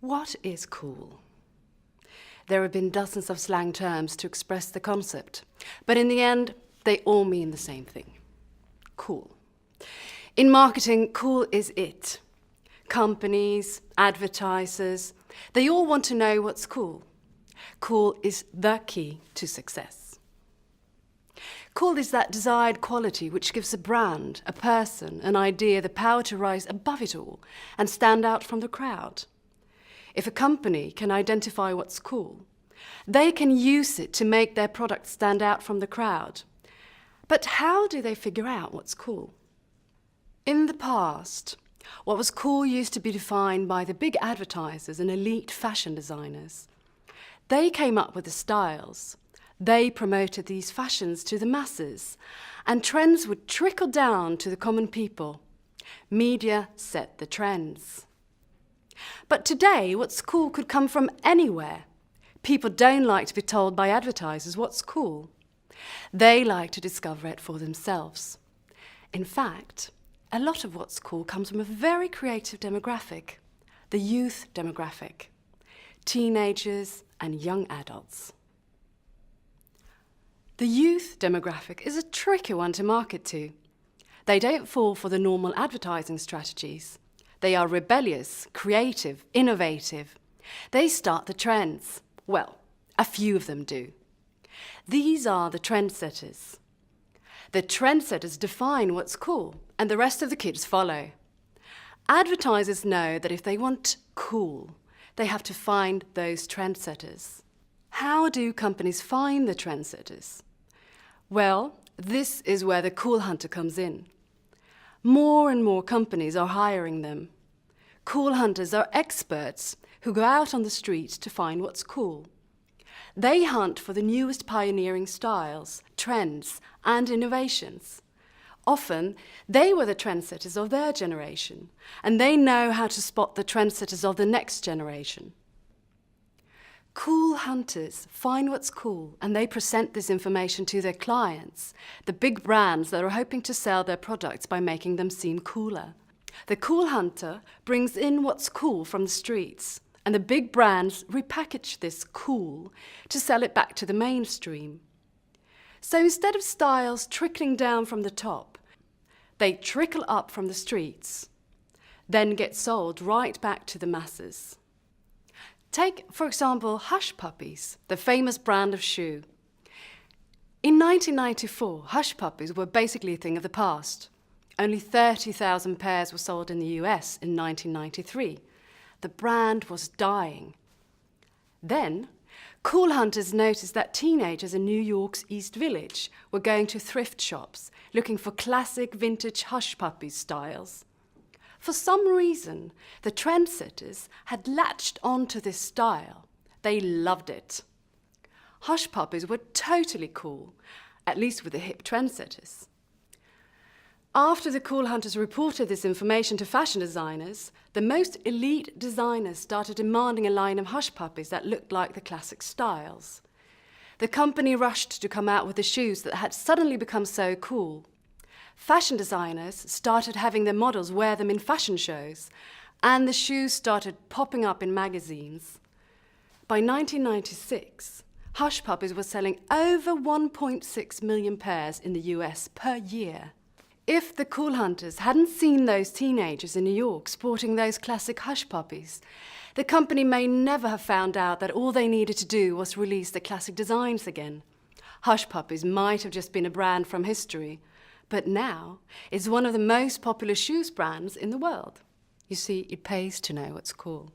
What is cool? There have been dozens of slang terms to express the concept, but in the end, they all mean the same thing. Cool. In marketing, cool is it. Companies, advertisers, they all want to know what's cool. Cool is the key to success. Cool is that desired quality which gives a brand, a person, an idea the power to rise above it all and stand out from the crowd. If a company can identify what's cool, they can use it to make their product stand out from the crowd. But how do they figure out what's cool? In the past, what was cool used to be defined by the big advertisers and elite fashion designers. They came up with the styles. They promoted these fashions to the masses, and trends would trickle down to the common people. Media set the trends. But today, what's cool could come from anywhere. People don't like to be told by advertisers what's cool. They like to discover it for themselves. In fact, a lot of what's cool comes from a very creative demographic, the youth demographic, teenagers and young adults. The youth demographic is a tricky one to market to. They don't fall for the normal advertising strategies. They are rebellious, creative, innovative. They start the trends. Well, a few of them do. These are the trendsetters. The trendsetters define what's cool, and the rest of the kids follow. Advertisers know that if they want cool, they have to find those trendsetters. How do companies find the trendsetters? Well, this is where the cool hunter comes in. More and more companies are hiring them. Cool hunters are experts who go out on the street to find what's cool. They hunt for the newest pioneering styles, trends, and innovations. Often, they were the trendsetters of their generation, and they know how to spot the trendsetters of the next generation. Cool hunters find what's cool, and they present this information to their clients, the big brands that are hoping to sell their products by making them seem cooler. The cool hunter brings in what's cool from the streets, and the big brands repackage this cool to sell it back to the mainstream. So instead of styles trickling down from the top, they trickle up from the streets, then get sold right back to the masses. Take, for example, Hush Puppies, the famous brand of shoe. In 1994, Hush Puppies were basically a thing of the past. Only 30,000 pairs were sold in the US in 1993. The brand was dying. Then, cool hunters noticed that teenagers in New York's East Village were going to thrift shops looking for classic vintage Hush Puppies styles. For some reason, the trendsetters had latched onto this style. They loved it. Hush Puppies were totally cool, at least with the hip trendsetters. After the cool hunters reported this information to fashion designers, the most elite designers started demanding a line of Hush Puppies that looked like the classic styles. The company rushed to come out with the shoes that had suddenly become so cool. Fashion designers started having their models wear them in fashion shows, and the shoes started popping up in magazines. By 1996, Hush Puppies were selling over 1.6 million pairs in the US per year. If the cool hunters hadn't seen those teenagers in New York sporting those classic Hush Puppies, the company may never have found out that all they needed to do was release the classic designs again. Hush Puppies might have just been a brand from history, but now it's one of the most popular shoes brands in the world. You see, it pays to know what's cool.